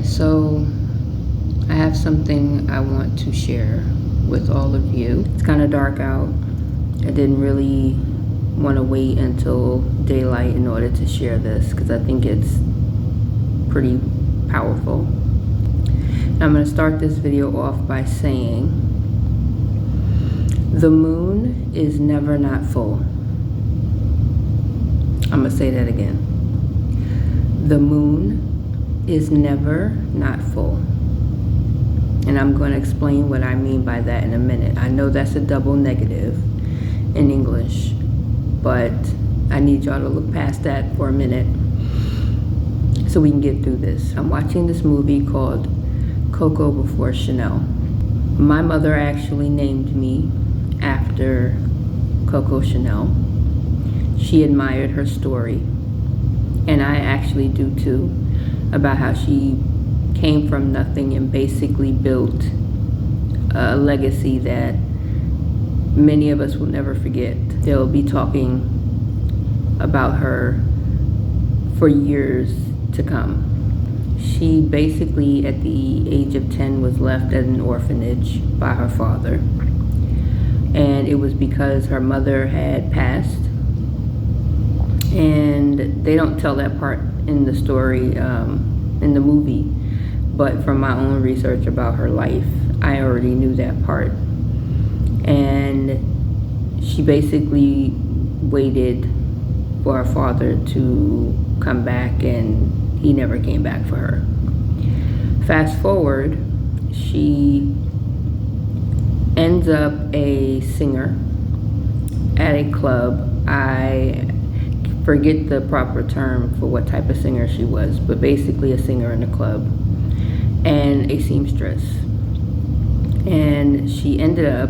So I have something I want to share with all of you. It's kind of dark out. I didn't really want to wait until daylight in order to share this because I think it's pretty powerful. I'm going to start this video off by saying the moon is never not full. I'm going to say that again. The moon is never not full. And I'm going to explain what I mean by that in a minute. I know that's a double negative in English, but I need y'all to look past that for a minute so we can get through this. I'm watching this movie called Coco Before Chanel. My mother actually named me after Coco Chanel. She admired her story, and I actually do too, about how she came from nothing and basically built a legacy that many of us will never forget. They'll be talking about her for years to come. She basically, at the age of 10, was left at an orphanage by her father. And it was because her mother had passed. And they don't tell that part in the story, in the movie. But from my own research about her life, I already knew that part. And she basically waited for her father to come back, and he never came back for her. Fast forward, she ends up a singer at a club. I forget the proper term for what type of singer she was, but basically a singer in a club, and a seamstress. And she ended up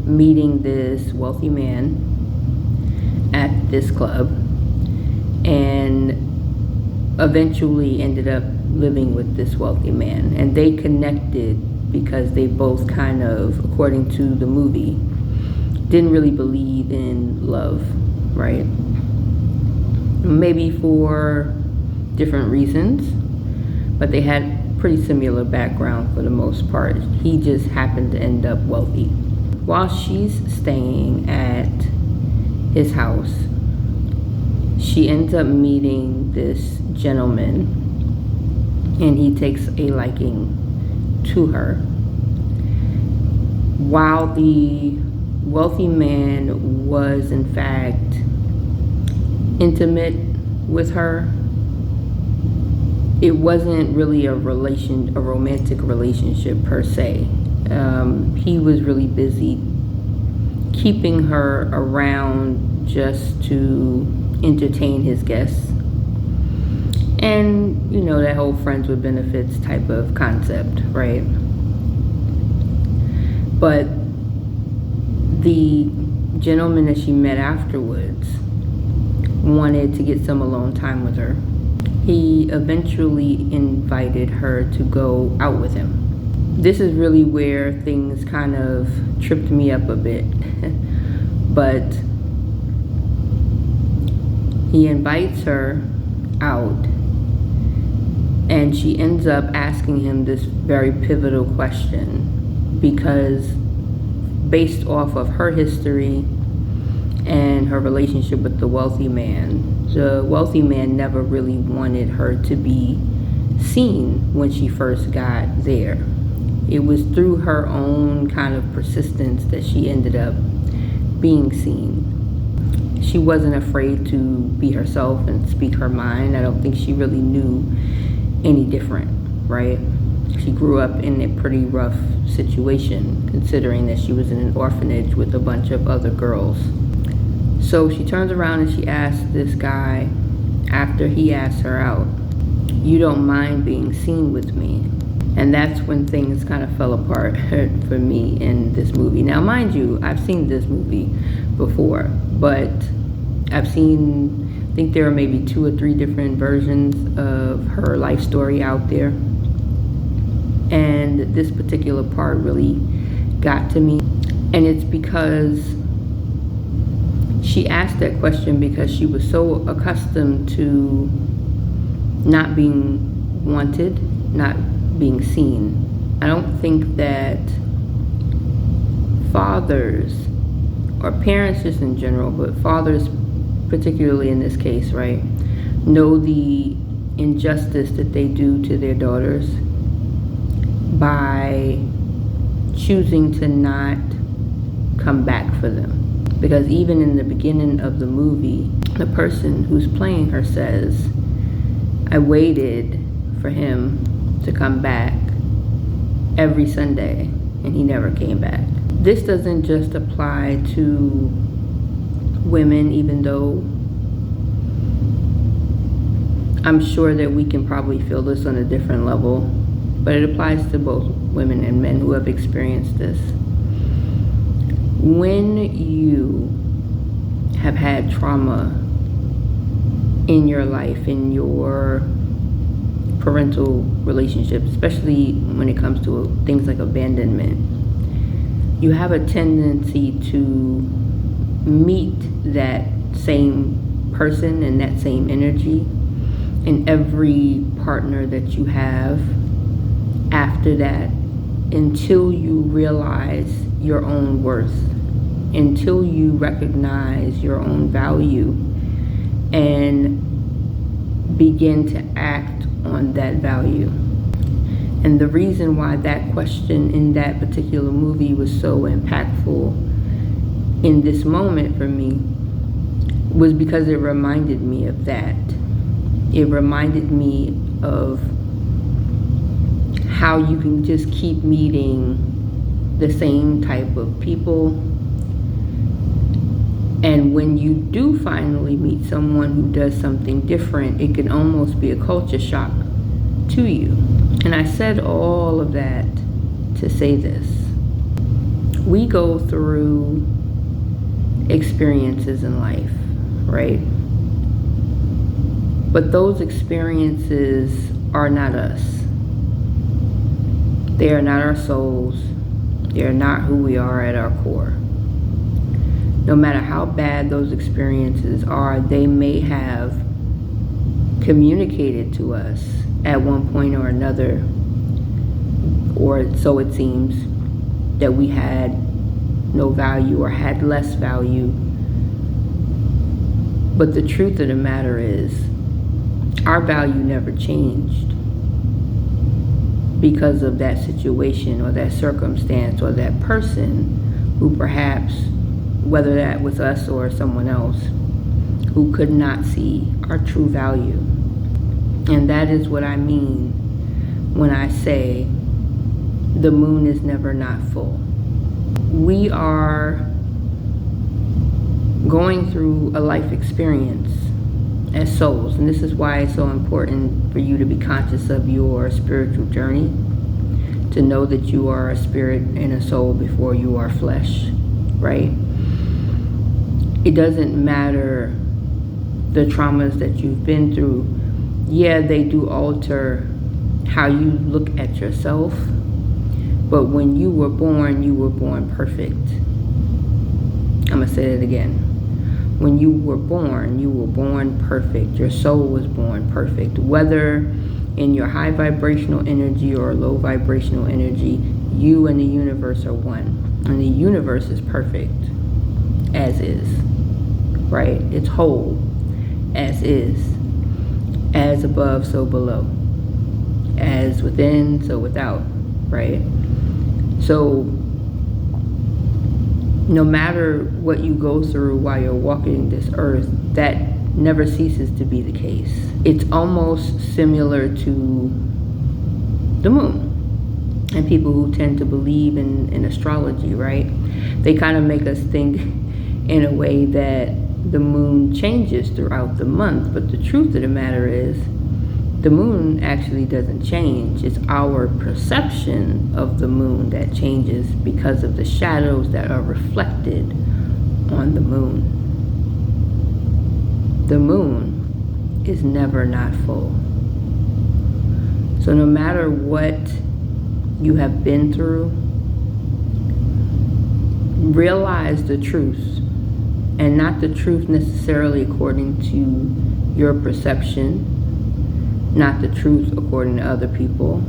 meeting this wealthy man at this club, and eventually ended up living with this wealthy man. And they connected because they both kind of, according to the movie, didn't really believe in love, right? Maybe for different reasons, but they had pretty similar background for the most part. He just happened to end up wealthy. While she's staying at his house, she ends up meeting this gentleman, and he takes a liking to her. While the wealthy man was in fact intimate with her, it wasn't really a romantic relationship per se. He was really busy keeping her around just to entertain his guests. And, you know, that whole friends with benefits type of concept, right? But the gentleman that she met afterwards wanted to get some alone time with her. He eventually invited her to go out with him. This is really where things kind of tripped me up a bit. But he invites her out, and she ends up asking him this very pivotal question, because based off of her history and her relationship with the wealthy man never really wanted her to be seen when she first got there. It was through her own kind of persistence that she ended up being seen. She wasn't afraid to be herself and speak her mind. I don't think she really knew any different, right? She grew up in a pretty rough situation, considering that she was in an orphanage with a bunch of other girls. So she turns around and she asks this guy, after he asks her out, "You don't mind being seen with me?" And that's when things kind of fell apart for me in this movie. Now, mind you, I've seen this movie before, but I think there are maybe 2 or 3 different versions of her life story out there. And this particular part really got to me. And it's because she asked that question because she was so accustomed to not being wanted not being seen. I don't think that fathers, or parents just in general, but fathers particularly in this case, right, know the injustice that they do to their daughters by choosing to not come back for them. Because even in the beginning of the movie, the person who's playing her says, I waited for him to come back every Sunday and he never came back. This doesn't just apply to women, even though I'm sure that we can probably feel this on a different level, but it applies to both women and men who have experienced this. When you have had trauma in your life, in your parental relationships, especially when it comes to things like abandonment, you have a tendency to meet that same person and that same energy in every partner that you have after that, until you realize your own worth, until you recognize your own value and begin to act on that value. And the reason why that question in that particular movie was so impactful in this moment for me was because it reminded me of that. It reminded me of how you can just keep meeting the same type of people, and when you do finally meet someone who does something different, it can almost be a culture shock to you. And I said all of that to say this. We go through experiences in life, right? But those experiences are not us. They are not our souls. They are not who we are at our core. No matter how bad those experiences are, they may have communicated to us at one point or another, or so it seems, that we had no value or had less value. But the truth of the matter is, our value never changed because of that situation or that circumstance or that person who perhaps, whether that was us or someone else, who could not see our true value. And that is what I mean when I say the moon is never not full. We are going through a life experience as souls, and this is why it's so important for you to be conscious of your spiritual journey, to know that you are a spirit and a soul before you are flesh, right? It doesn't matter the traumas that you've been through. Yeah, they do alter how you look at yourself, but when you were born perfect. I'm gonna say it again. When you were born perfect. Your soul was born perfect. Whether in your high vibrational energy or low vibrational energy, you and the universe are one. And the universe is perfect, as is, right? It's whole, as is. As above, so below. As within, so without, right? So, no matter what you go through while you're walking this earth, that never ceases to be the case. It's almost similar to the moon. And people who tend to believe in astrology, right? They kind of make us think in a way that the moon changes throughout the month. But the truth of the matter is, the moon actually doesn't change. It's our perception of the moon that changes because of the shadows that are reflected on the moon. The moon is never not full. So no matter what you have been through, realize the truth, and not the truth necessarily according to your perception, Not the truth according to other people,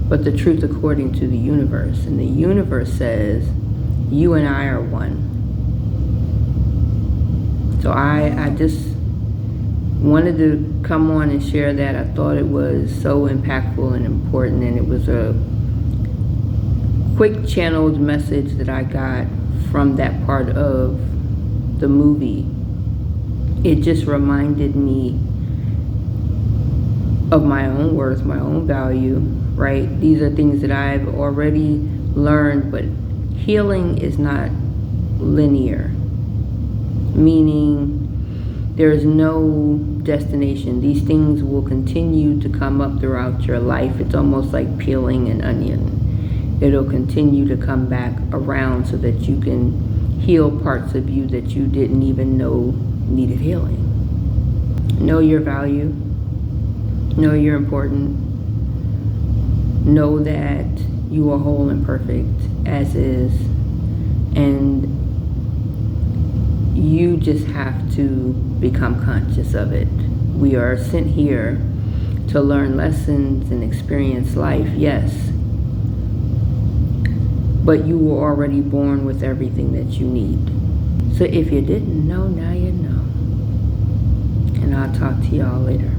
but the truth according to the universe. And the universe says, you and I are one. So I just wanted to come on and share that. I thought it was so impactful and important, and it was a quick channeled message that I got from that part of the movie. It just reminded me of my own worth, my own value, right? These are things that I've already learned, but healing is not linear, meaning there is no destination. These things will continue to come up throughout your life. It's almost like peeling an onion. It'll continue to come back around so that you can heal parts of you that you didn't even know needed healing. Know your value. Know you're important. Know that you are whole and perfect as is. And you just have to become conscious of it. We are sent here to learn lessons and experience life, yes. But you were already born with everything that you need. So if you didn't know, now you know. And I'll talk to y'all later.